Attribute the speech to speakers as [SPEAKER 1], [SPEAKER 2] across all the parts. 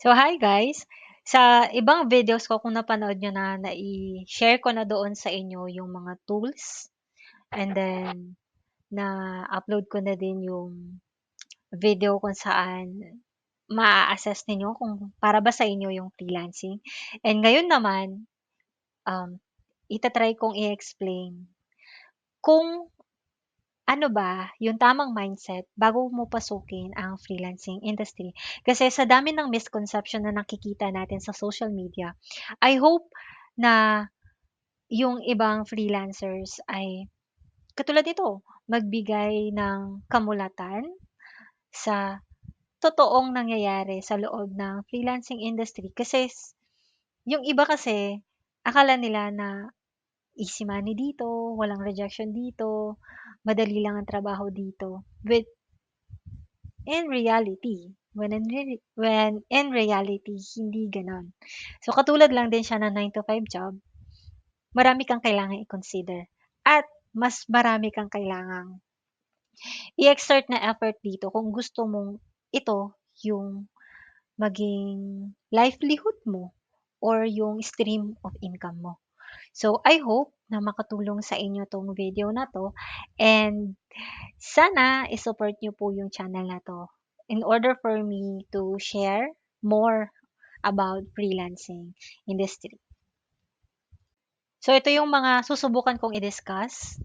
[SPEAKER 1] So, hi guys! Sa ibang videos ko kung napanood niyo na, nai-share ko na doon sa inyo yung mga tools and then na-upload ko na din yung video kung saan maa-assess ninyo kung para ba sa inyo yung freelancing. And ngayon naman, um, ita-try kong i-explain kung ano ba yung tamang mindset bago mo pasukin ang freelancing industry. Kasi sa dami ng misconception na nakikita natin sa social media, I hope na yung ibang freelancers ay katulad nito, magbigay ng kamulatan sa totoong nangyayari sa loob ng freelancing industry. Kasi yung iba kasi akala nila na easy money dito, walang rejection dito, madali lang ang trabaho dito. In reality, when in reality, hindi gano'n. So, katulad lang din siya ng 9 to 5 job, marami kang kailangang i-consider at mas marami kang kailangang i-exert na effort dito kung gusto mong ito yung maging livelihood mo or yung stream of income mo. So, I hope na makatulong sa inyo 'tong video na 'to and sana i-support niyo po yung channel na 'to in order for me to share more about freelancing industry. So, ito yung mga susubukan kong i-discuss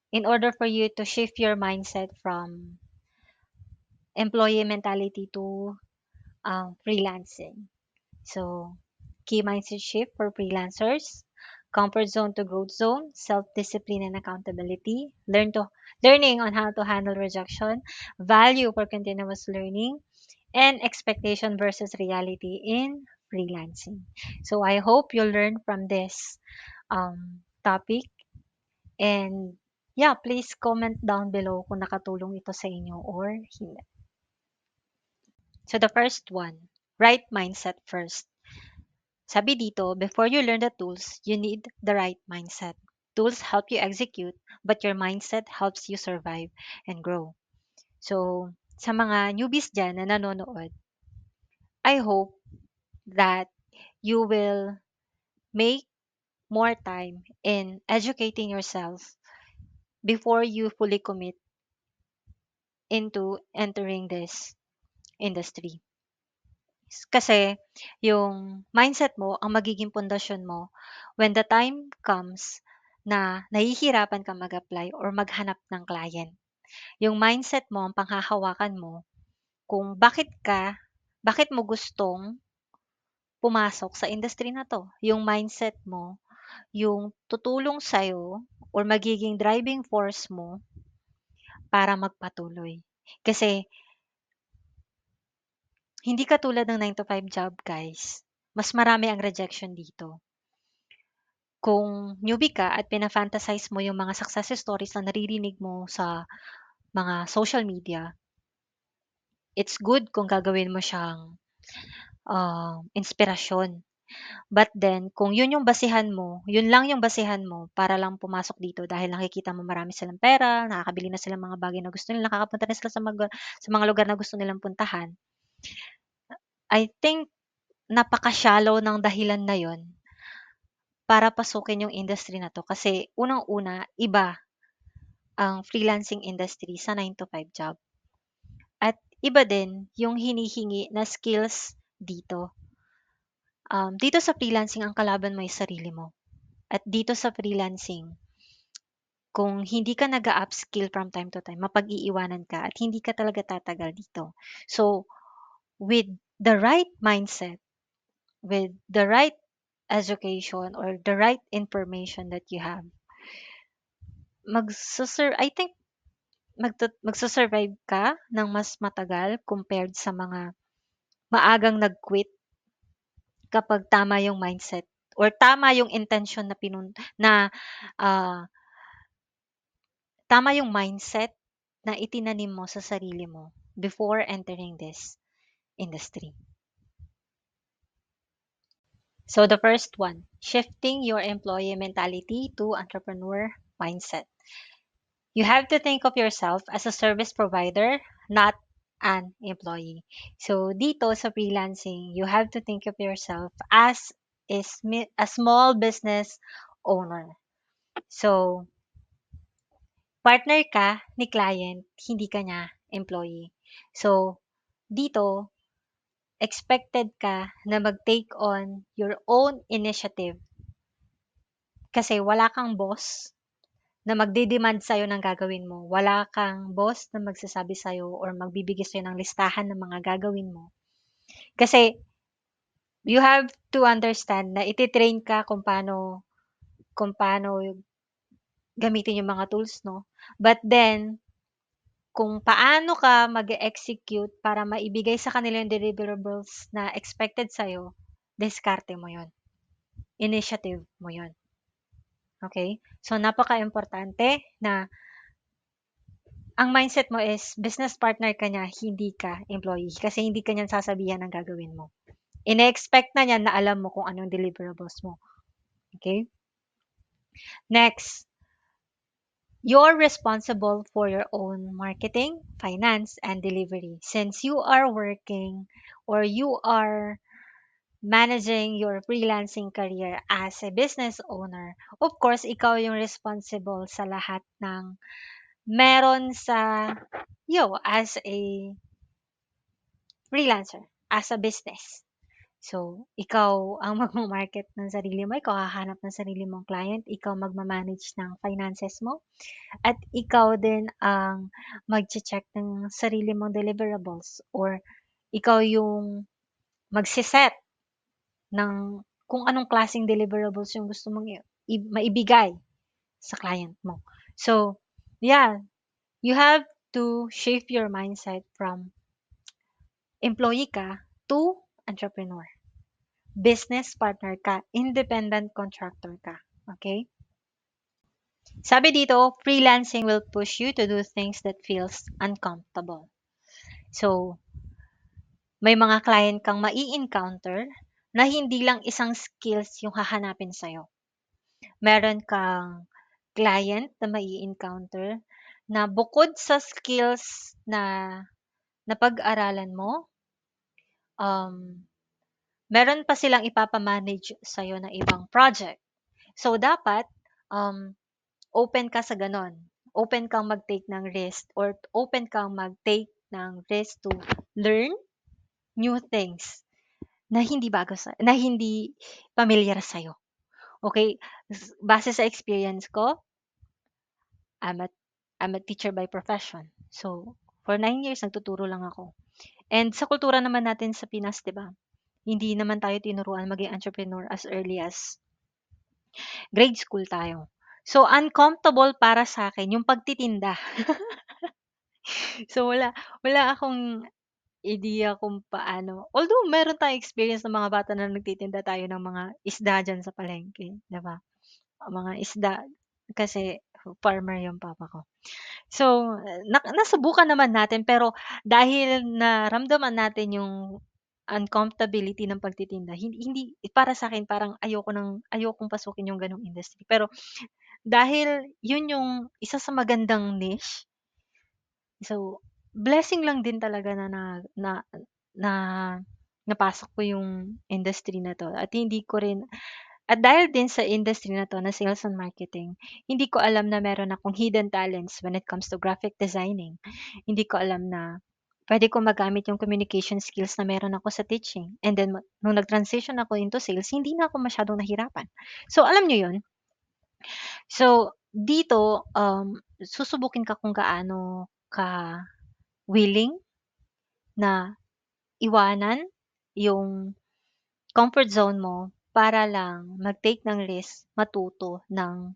[SPEAKER 1] in order for you to shift your mindset from employee mentality to freelancing. So, key mindset shift for freelancers, comfort zone to growth zone, self-discipline and accountability, learning on how to handle rejection, value for continuous learning, and expectation versus reality in freelancing. So I hope you'll learn from this topic and yeah, please comment down below kung nakatulong ito sa inyo or hindi. So the first one, right mindset first. Sabi dito, before you learn the tools, you need the right mindset. Tools help you execute, but your mindset helps you survive and grow. So, sa mga newbies dyan na nanonood, I hope that you will make more time in educating yourself before you fully commit into entering this industry. Kasi yung mindset mo ang magiging pundasyon mo when the time comes na nahihirapan kang mag-apply or maghanap ng client. Yung mindset mo ang panghahawakan mo kung bakit mo gustong pumasok sa industry na 'to. Yung mindset mo, yung tutulong sa'yo or magiging driving force mo para magpatuloy. Kasi hindi katulad ng 9 to 5 job, guys. Mas marami ang rejection dito. Kung newbie ka at pina-fantasize mo yung mga success stories na naririnig mo sa mga social media, it's good kung gagawin mo siyang, inspirasyon. But then, kung yun yung basihan mo, yun lang yung basihan mo para lang pumasok dito dahil nakikita mo marami silang pera, nakakabili na sila ng mga bagay na gusto nila, nakakapunta na sila sa mga lugar na gusto nilang puntahan. I think napaka-shallow ng dahilan na yun para pasukin yung industry na 'to kasi unang-una, iba ang freelancing industry sa 9 to 5 job. At iba din yung hinihingi na skills dito. Dito sa freelancing ang kalaban mo ay sarili mo. At dito sa freelancing, kung hindi ka nag-a-upskill from time to time, mapag-iiwanan ka at hindi ka talaga tatagal dito. So, with the right mindset, with the right education or the right information that you have, I think magsu-survive ka ng mas matagal compared sa mga maagang nag-quit kapag tama yung mindset or tama yung intention na, ah, tama yung mindset na itinanim mo sa sarili mo before entering this industry. So the first one, shifting your employee mentality to entrepreneur mindset. You have to think of yourself as a service provider, not an employee. So dito sa freelancing, you have to think of yourself as a small business owner. So partner ka ni client, hindi ka niya employee. So dito, expected ka na mag-take on your own initiative kasi wala kang boss na magde-demand sa'yo ng gagawin mo. Wala kang boss na magsasabi sa'yo or magbibigay sa'yo ng listahan ng mga gagawin mo. Kasi you have to understand na iti-train ka kung paano gamitin yung mga tools, no? But then, kung paano ka mag-execute para maibigay sa kanila yung deliverables na expected sa'yo, diskarte mo yon, initiative mo yon. Okay? So, napaka-importante na ang mindset mo is business partner ka niya, hindi ka employee. Kasi hindi ka niyan sasabihan ng gagawin mo. Ine-expect na niya na alam mo kung anong deliverables mo. Okay? Next, you're responsible for your own marketing, finance, and delivery. Since you are working or you are managing your freelancing career as a business owner, of course, ikaw yung responsible sa lahat ng meron sa you as a freelancer, as a business. So, ikaw ang magma-market ng sarili mo, ikaw hahanap ng sarili mong client, ikaw magma-manage ng finances mo, at ikaw din ang magche-check ng sarili mong deliverables or ikaw yung magse-set ng kung anong klaseng deliverables yung gusto mong maibigay sa client mo. So, yeah, you have to shift your mindset from employee ka to entrepreneur. Business partner ka, independent contractor ka. Okay? Sabi dito, freelancing will push you to do things that feels uncomfortable. So, may mga client kang mai-encounter na hindi lang isang skills yung hahanapin sa'yo. Meron kang client na mai-encounter na bukod sa skills na napag-aralan mo, um, meron pa silang ipapa-manage sa'yo na ibang project. So, dapat, um, open ka sa ganon. Open kang mag-take ng risk or open kang mag-take ng risk to learn new things na hindi pamilyar sa'yo. Okay? Base sa experience ko, I'm a, I'm a teacher by profession. So, for 9 years, nagtuturo lang ako. And sa kultura naman natin sa Pinas, di ba? Hindi naman tayo tinuruan maging entrepreneur as early as grade school tayo. So, uncomfortable para sa akin yung pagtitinda. So, wala akong idea kung paano. Although, meron tayong experience ng mga bata na nagtitinda tayo ng mga isda dyan sa palengke, 'di ba? Mga isda kasi farmer yung papa ko. So, nasubukan naman natin pero dahil naramdaman natin yung uncomfortability ng pagtitinda, hindi para sa akin parang ayokong pasukin yung gano'ng industry. Pero dahil yun yung isa sa magandang niche, so blessing lang din talaga na na na na napasok ko yung industry na 'to at hindi ko rin at dahil din sa industry na 'to na sales and marketing, hindi ko alam na meron akong hidden talents when it comes to graphic designing. Hindi ko alam na puwede ko magamit yung communication skills na meron ako sa teaching and then nung nag-transition ako into sales, hindi na ako masyadong nahirapan. So, alam niyo yun? So, dito, susubukin ka kung gaano ka willing na iwanan yung comfort zone mo para lang mag-take ng risk, matuto ng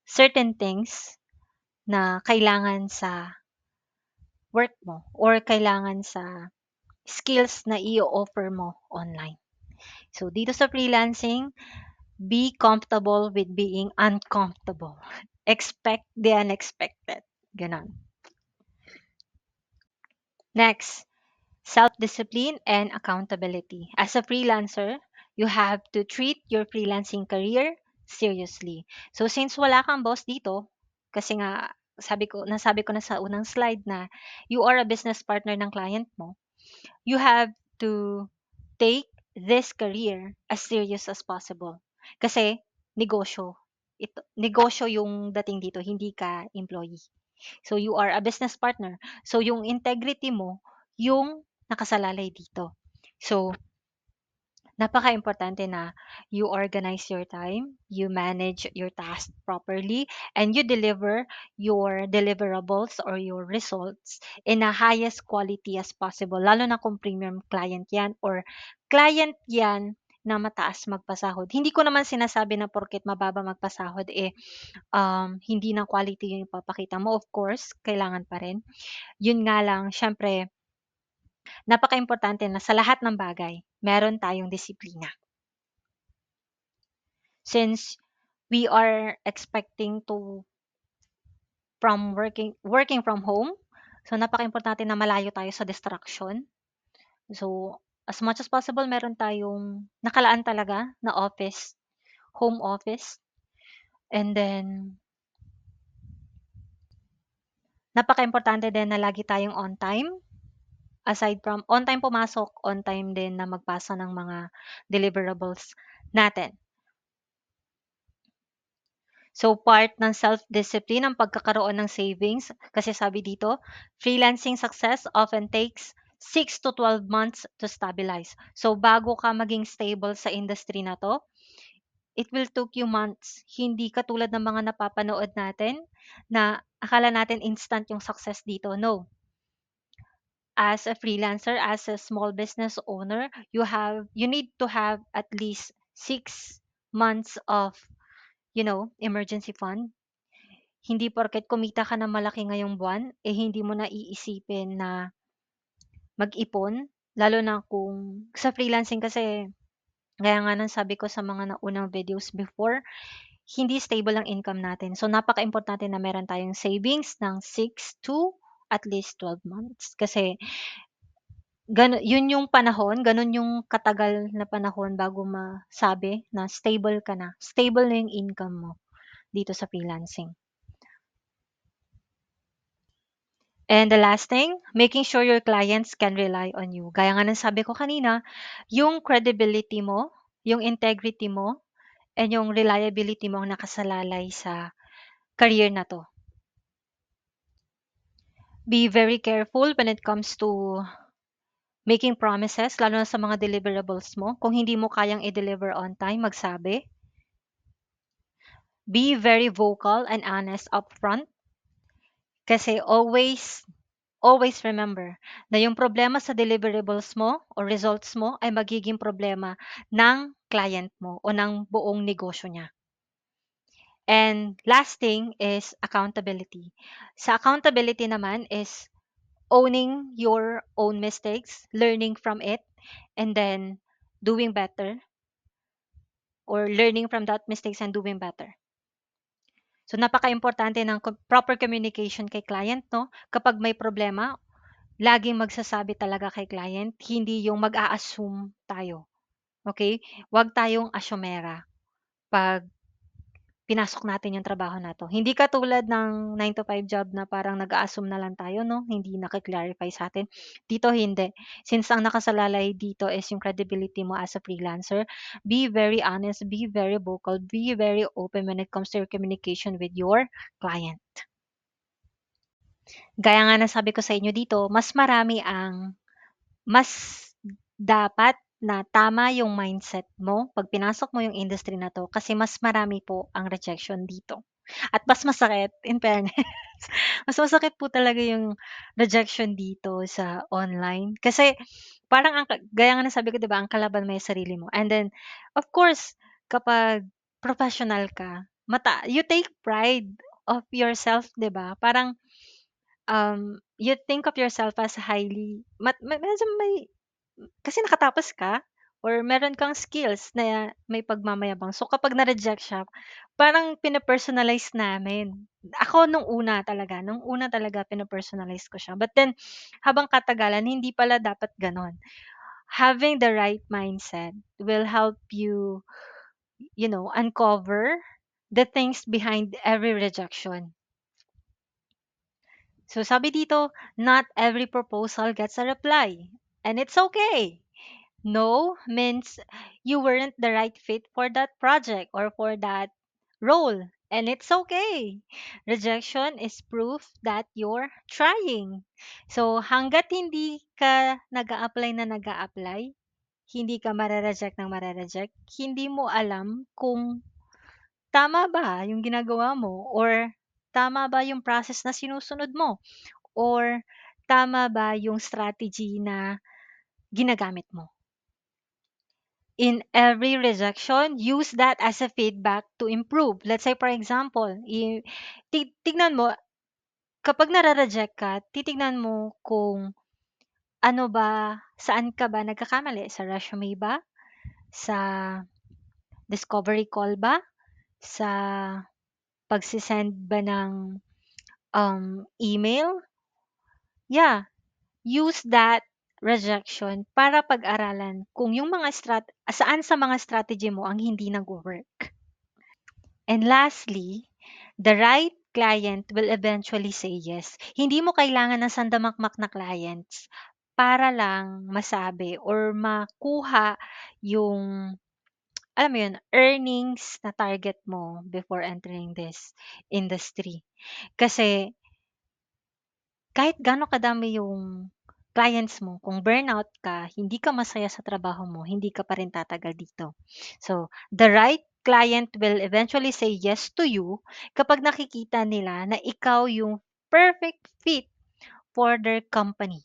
[SPEAKER 1] certain things na kailangan sa work mo or kailangan sa skills na i-o-offer mo online. So, dito sa freelancing, be comfortable with being uncomfortable. Expect the unexpected. Ganon. Next, self-discipline and accountability. As a freelancer, you have to treat your freelancing career seriously. So since wala kang boss dito, kasi nga nasabi ko na sa unang slide na you are a business partner ng client mo, you have to take this career as serious as possible. Kasi negosyo. Negosyo yung dating dito, hindi ka employee. So you are a business partner. So yung integrity mo, yung nakasalalay dito. So napaka-importante na you organize your time, you manage your task properly, and you deliver your deliverables or your results in a highest quality as possible. Lalo na kung premium client yan or client yan na mataas magpasahod. Hindi ko naman sinasabi na porket mababa magpasahod, hindi na quality yung ipapakita mo. Of course, kailangan pa rin. Yun nga lang, syempre, napaka-importante na sa lahat ng bagay, meron tayong disiplina. Since we are expecting to from working from home, so napakaimportante na malayo tayo sa distraction. So, as much as possible meron tayong nakalaan talaga na office, home office. And then napakaimportante din na lagi tayong on time. Aside from on time pumasok, on time din na magpasa ng mga deliverables natin. So, part ng self-discipline ang pagkakaroon ng savings. Kasi sabi dito, freelancing success often takes 6 to 12 months to stabilize. So, bago ka maging stable sa industry na to, it will took you months. Hindi katulad ng mga napapanood natin na akala natin instant yung success dito. No. As a freelancer, as a small business owner, you need to have at least 6 months of, emergency fund. Hindi porket kumita ka ng malaki ngayong buwan, hindi mo na iisipin na mag-ipon. Lalo na kung sa freelancing kasi, gaya nga ng sabi ko sa mga naunang videos before, hindi stable ang income natin. So, napaka-importante na meron tayong savings ng 6 to at least 12 months. Kasi, yun yung panahon, ganun yung katagal na panahon bago masabi na stable ka na. Stable na yung income mo dito sa freelancing. And the last thing, making sure your clients can rely on you. Gaya nga ng sabi ko kanina, yung credibility mo, yung integrity mo, and yung reliability mo ang nakasalalay sa career na to. Be very careful when it comes to making promises, lalo na sa mga deliverables mo. Kung hindi mo kayang i-deliver on time, magsabi. Be very vocal and honest upfront. Kasi always remember na yung problema sa deliverables mo o results mo ay magiging problema ng client mo o ng buong negosyo niya. And last thing is accountability. Sa accountability naman is owning your own mistakes, learning from it, and then doing better or learning from that mistakes and doing better. So napaka-importante ng proper communication kay client, no? Kapag may problema, laging magsasabi talaga kay client, hindi yung mag-a-assume tayo. Okay? Huwag tayong asyomera 'pag pinasok natin yung trabaho na 'to. Hindi katulad ng 9 to 5 job na parang nag-a-assume na lang tayo 'no, hindi naki-clarify sa'tin. Dito hindi. Since ang nakasalalay dito is yung credibility mo as a freelancer, be very honest, be very vocal, be very open when it comes to your communication with your client. Gaya nga ng sabi ko sa inyo dito, mas dapat na tama yung mindset mo 'pag pinasok mo yung industry na 'to kasi mas marami po ang rejection dito. At mas masakit, in fairness, mas masakit po talaga yung rejection dito sa online. Kasi parang gaya nga ng sabi ko 'di ba, ang kalaban mo yung sarili mo. And then, of course, kapag professional ka, you take pride of yourself 'di ba? Parang you think of yourself as highly medyo kasi nakatapos ka or meron kang skills na may pagmamayabang. So, kapag na-reject siya, parang pina-personalize namin. Ako nung una talaga pina-personalize ko siya. But then, habang katagalan, hindi pala dapat gano'n. Having the right mindset will help you, uncover the things behind every rejection. So sabi dito, not every proposal gets a reply. And it's okay. No means you weren't the right fit for that project or for that role. And it's okay. Rejection is proof that you're trying. So hanggat hindi ka nag apply, hindi ka marereject ng marereject, hindi mo alam kung tama ba yung ginagawa mo or tama ba yung process na sinusunod mo or tama ba yung strategy na ginagamit mo. In every rejection, use that as a feedback to improve. Let's say for example, tignan mo kapag nare-reject ka, titignan mo kung ano ba, saan ka ba nagkakamali, sa resume ba, sa discovery call ba, sa pagse-send ba ng email? Yeah, use that rejection para pag-aralan kung yung mga saan sa mga strategy mo ang hindi nagwo-work. And lastly, the right client will eventually say yes. Hindi mo kailangan ng sandamakmak na clients para lang masabi or makuha yung, alam mo yun, earnings na target mo before entering this industry. Kasi kahit gaano kadami yung clients mo, kung burnout ka, hindi ka masaya sa trabaho mo, hindi ka pa rin tatagal dito. So, the right client will eventually say yes to you kapag nakikita nila na ikaw yung perfect fit for their company.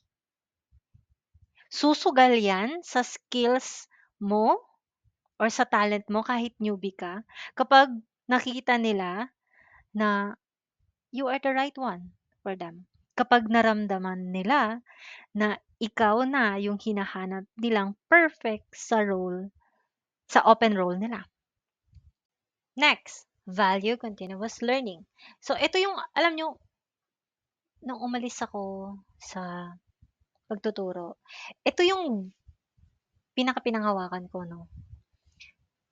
[SPEAKER 1] Susugal yan sa skills mo or sa talent mo kahit newbie ka kapag nakikita nila na you are the right one for them. Kapag naramdaman nila na ikaw na yung hinahanap nilang perfect sa role, sa open role nila. Next, value continuous learning. So, ito yung, alam nyo, nung umalis ako sa pagtuturo, ito yung pinaka-pinanghawakan ko, no?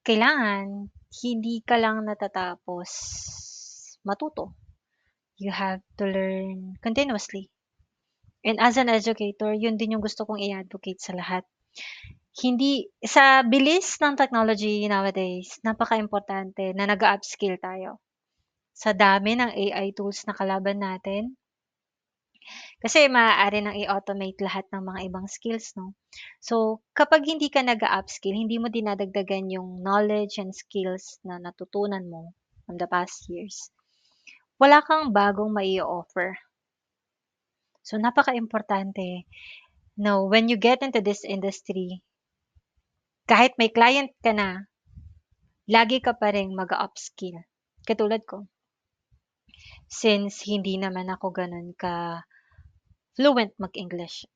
[SPEAKER 1] Kailangan, hindi ka lang natatapos matuto. You have to learn continuously. And as an educator, yun din yung gusto kong i-advocate sa lahat. Hindi sa bilis ng technology nowadays, napaka-importante na nag-upskill tayo. Sa dami ng AI tools na kalaban natin, kasi maaari nang i-automate lahat ng mga ibang skills, no? So, kapag hindi ka nag-upskill, hindi mo dinadagdagan yung knowledge and skills na natutunan mo from the past years, wala kang bagong mai-offer. So, napaka-importante. Now, when you get into this industry, kahit may client ka na, lagi ka pa ring mag-upskill. Katulad ko. Since hindi naman ako gano'n ka-fluent mag-English,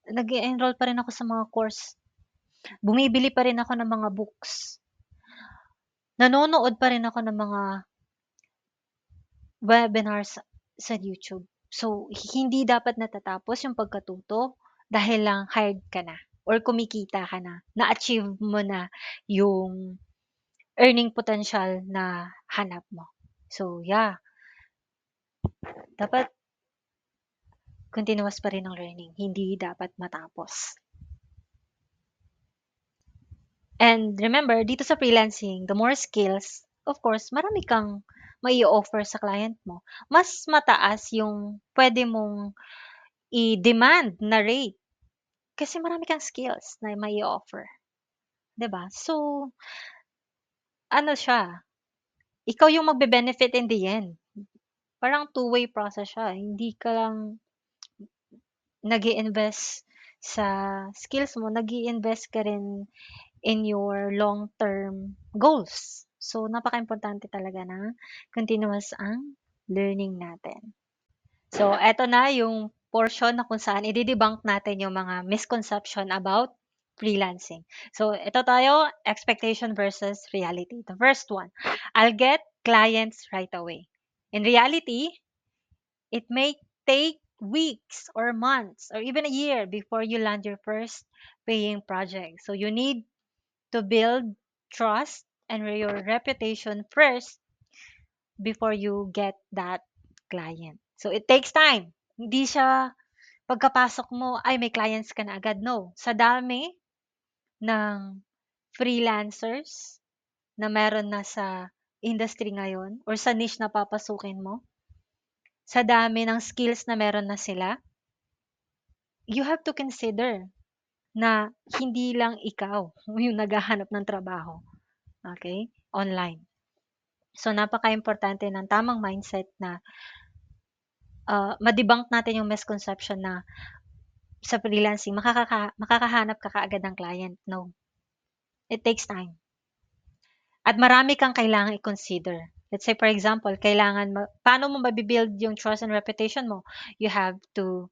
[SPEAKER 1] nag-e-enroll pa rin ako sa mga course. Bumibili pa rin ako ng mga books. Nanonood pa rin ako ng mga webinars sa YouTube. So, hindi dapat natatapos yung pagkatuto dahil lang hired ka na or kumikita ka na. Na-achieve mo na yung earning potential na hanap mo. So, yeah, dapat continuous pa rin ang learning. Hindi dapat matapos. And remember, dito sa freelancing, the more skills, of course, marami kang mai-offer sa client mo. Mas mataas yung pwede mong i-demand na rate kasi marami kang skills na mai-offer. 'Di ba? So, ano siya, ikaw yung magbe-benefit in the end. Parang two-way process siya. Hindi ka lang nag-i-invest sa skills mo, nag-i-invest ka rin in your long-term goals. So, napaka-importante talaga na continuous ang learning natin. So, eto na yung portion na kung saan i-debunk natin yung mga misconception about freelancing. So, ito tayo, expectation versus reality. The first one, I'll get clients right away. In reality, it may take weeks or months or even a year before you land your first paying project. So, you need to build trust and your reputation first before you get that client. So, it takes time. Hindi siya pagkapasok mo, ay may clients ka na agad, no. Sa dami ng freelancers na meron na sa industry ngayon or sa niche na papasukin mo, sa dami ng skills na meron na sila, you have to consider na hindi lang ikaw yung naghahanap ng trabaho, okay, online. So, napakaimportante ng tamang mindset na, ma-debunk natin yung misconception na sa freelancing makakahanap ka kaagad ng client, no. It takes time at marami kang kailangang i-consider. Let's say for example, kailangan paano mo mabi-build yung trust and reputation mo? You have to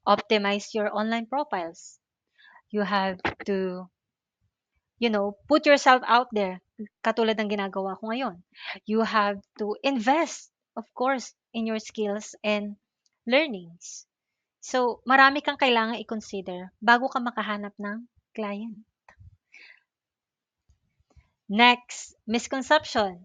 [SPEAKER 1] optimize your online profiles. You have to, put yourself out there, katulad ng ginagawa ko ngayon. You have to invest, of course, in your skills and learnings. So, marami kang kailangang i-consider bago ka makahanap ng client. Next, misconception.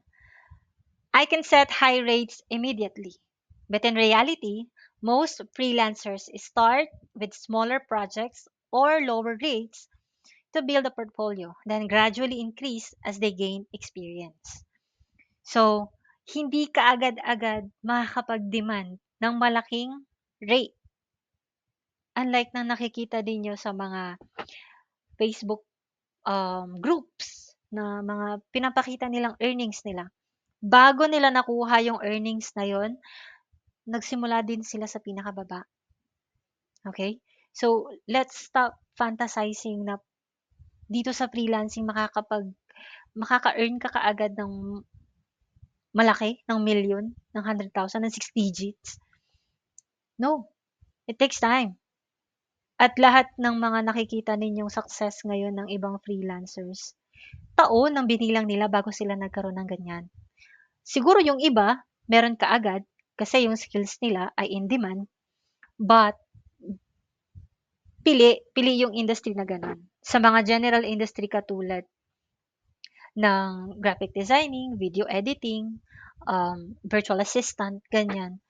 [SPEAKER 1] I can set high rates immediately. But in reality, most freelancers start with smaller projects or lower rates to build a portfolio, then gradually increase as they gain experience. So, hindi ka agad-agad makakapag-demand ng malaking rate. Unlike na nakikita din nyo sa mga Facebook groups na mga pinapakita nilang earnings nila. Bago nila nakuha yung earnings na yon, nagsimula din sila sa pinakababa. Okay? So, let's stop fantasizing na dito sa freelancing makaka-earn ka kaagad ng malaki, ng million, ng 100,000, ng 6 digits. No, it takes time. At lahat ng mga nakikita ninyong success ngayon ng ibang freelancers, taon ang binilang nila bago sila nagkaroon ng ganyan. Siguro yung iba, meron kaagad kasi yung skills nila ay in demand, but pili yung industry na gano'n. Sa mga general industry katulad ng graphic designing, video editing, virtual assistant, ganyan,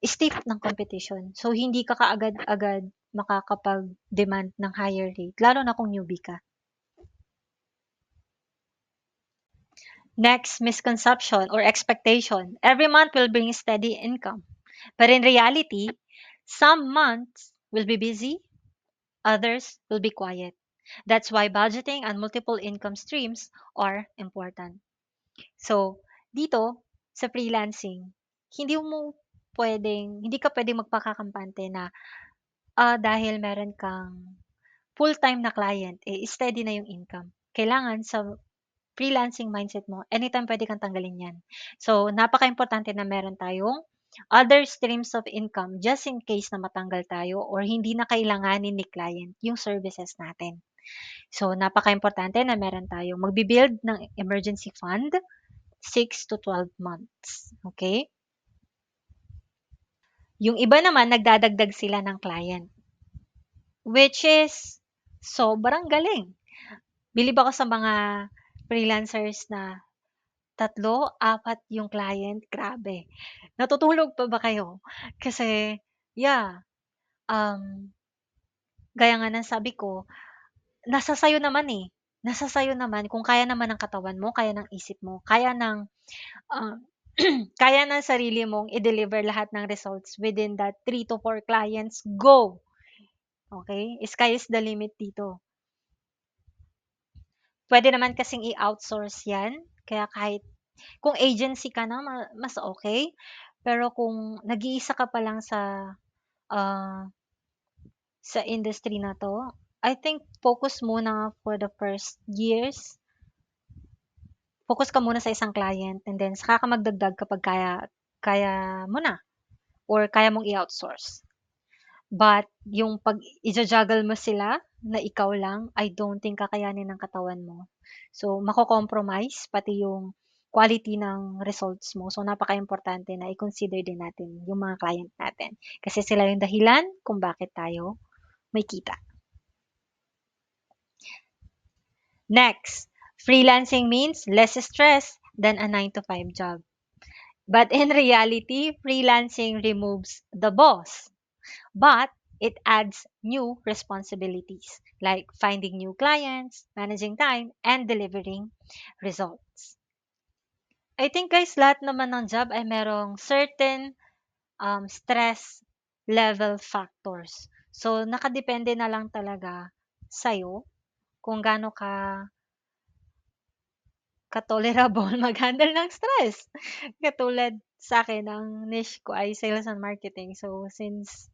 [SPEAKER 1] stiff ng competition. So, hindi ka kaagad-agad makakapag-demand ng higher rate, lalo na kung newbie ka. Next, misconception or expectation. Every month will bring steady income. But in reality, some months will be busy, others will be quiet. That's why budgeting and multiple income streams are important. So, dito sa freelancing, hindi ka pwedeng magpakakampante na dahil meron kang full-time na client, steady na yung income. Kailangan sa freelancing mindset mo, anytime pwede kang tanggalin yan. So, napaka-importante na meron tayong other streams of income just in case na matanggal tayo or hindi na kailanganin ni client yung services natin. So, napaka-importante na meron tayong magbi-build ng emergency fund 6 to 12 months. Okay? Yung iba naman, nagdadagdag sila ng client, which is sobrang galing. Bilib ako sa mga freelancers na 3, 4 yung client, grabe. Natutulog pa ba kayo? Kasi, yeah, gaya nga ng sabi ko, nasa sa'yo naman, eh. Nasa sa'yo naman kung kaya naman ng katawan mo, kaya ng isip mo, kaya ng, ah, kaya ng sarili mong i-deliver lahat ng results within that 3 to 4 clients, go! Okay? Sky is the limit dito. Puwede naman kasing i-outsource 'yan, kaya kahit kung agency ka na mas okay. Pero kung nag-iisa ka pa lang ah, sa industry na 'to, I think focus muna for the first years, focus ka muna sa isang client and then saka ka magdagdag kapag kaya kaya mo na or kaya mong i-outsource. But yung 'pag ija-juggle mo sila na ikaw lang, I don't think kakayanin ng katawan mo. So, mako-compromise pati yung quality ng results mo. So, napakaimportante na i-consider din natin yung mga client natin. Kasi sila yung dahilan kung bakit tayo may kita. Next, freelancing means less stress than a 9 to 5 job. But in reality, freelancing removes the boss, but it adds new responsibilities like finding new clients, managing time, and delivering results. I think guys, lahat naman ng job ay merong certain stress level factors. So, nakadepende na lang talaga sa'yo kung gaano ka-tolerable mag-handle ng stress. Katulad sa akin ang niche ko ay sales and marketing. So, since,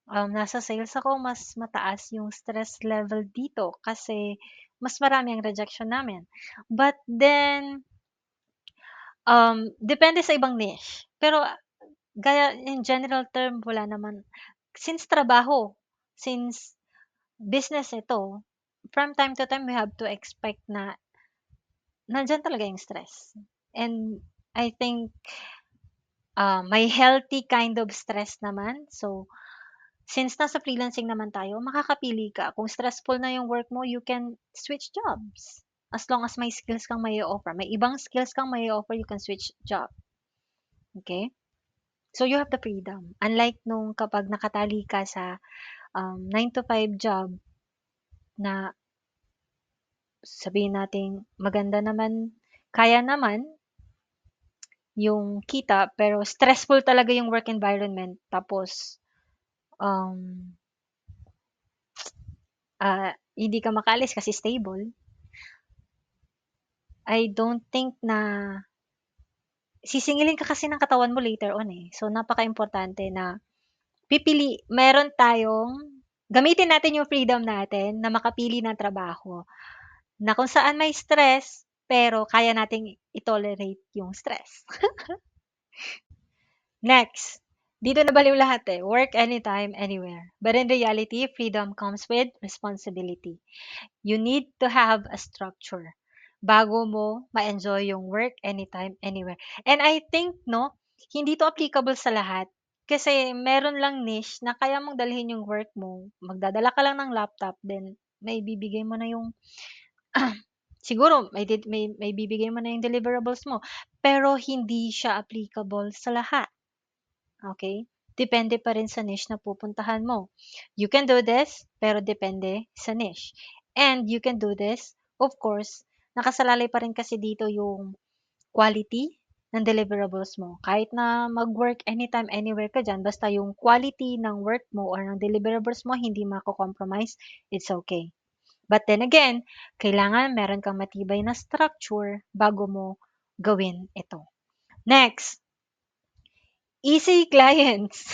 [SPEAKER 1] nasa sales ako, mas mataas yung stress level dito kasi mas marami ang rejection namin. But then, depende sa ibang niche. Pero gaya in general term, wala naman since trabaho, since business ito, from time to time we have to expect na nandiyan talaga yung stress. And I think, may healthy kind of stress naman. So, since nasa freelancing naman tayo, makakapili ka. Kung stressful na yung work mo, you can switch jobs. As long as may skills kang may offer, may ibang skills kang may offer, you can switch job. Okay? So, you have the freedom. Unlike nung kapag nakatali ka sa 9 to 5 job na sabihin nating maganda naman, kaya naman yung kita pero stressful talaga yung work environment tapos, um, hindi ka makaalis kasi stable, I don't think na sisingilin ka kasi ng katawan mo later on, eh. So, napakaimportante na meron tayong gamitin natin yung freedom natin na makapili ng trabaho na kung saan may stress, pero kaya nating i-tolerate yung stress. Next, dito na baliw lahat, eh, work anytime, anywhere. But in reality, freedom comes with responsibility. You need to have a structure bago mo ma-enjoy yung work anytime, anywhere. And I think 'no, hindi 'to applicable sa lahat. Kasi meron lang niche na kaya mong dalhin yung work mo, magdadala ka lang ng laptop then maibibigay mo na yung siguro may bibigay mo na yung deliverables mo, pero hindi siya applicable sa lahat. Okay? Depende pa rin sa niche na pupuntahan mo. You can do this, pero depende sa niche. And you can do this, of course, nakasalalay pa rin kasi dito yung quality ng deliverables mo. Kahit na mag-work anytime, anywhere ka dyan, basta yung quality ng work mo or ng deliverables mo hindi mako-compromise, it's okay. But then again, kailangan meron kang matibay na structure bago mo gawin ito. Next, easy clients.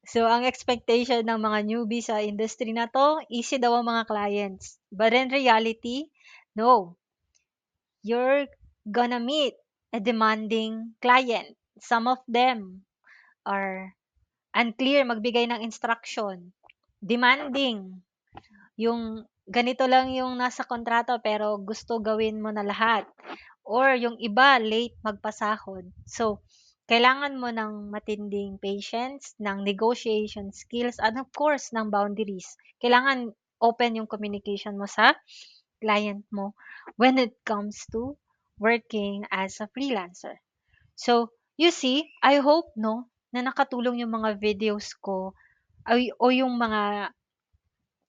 [SPEAKER 1] So, ang expectation ng mga newbie sa industry na 'to, easy daw ang mga clients. But in reality, no. You're gonna meet a demanding client. Some of them are unclear magbigay ng instruction, demanding. Yung ganito lang yung nasa kontrata pero gusto gawin mo na lahat or yung iba late magpasahod. So, kailangan mo ng matinding patience, ng negotiation skills, and of course, ng boundaries. Kailangan open yung communication mo sa client mo when it comes to working as a freelancer. So, you see, I hope, no, na nakatulong yung mga videos ko ay, o yung mga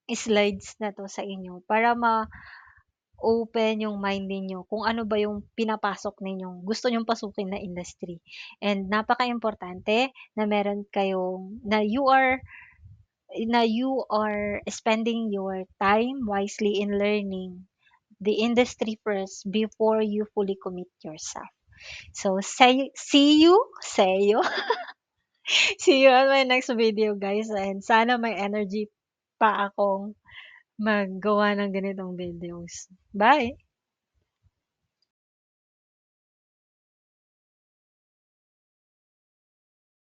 [SPEAKER 1] slides na 'to sa inyo para ma-open yung mind ninyo kung ano ba yung pinapasok ninyong gusto niyong pasukin na industry. And napakaimportante na meron kayong na you are spending your time wisely in learning the industry first before you fully commit yourself. So, see you, see you on my next video guys and sana may energy pa akong maggawa ng ganitong videos. Bye!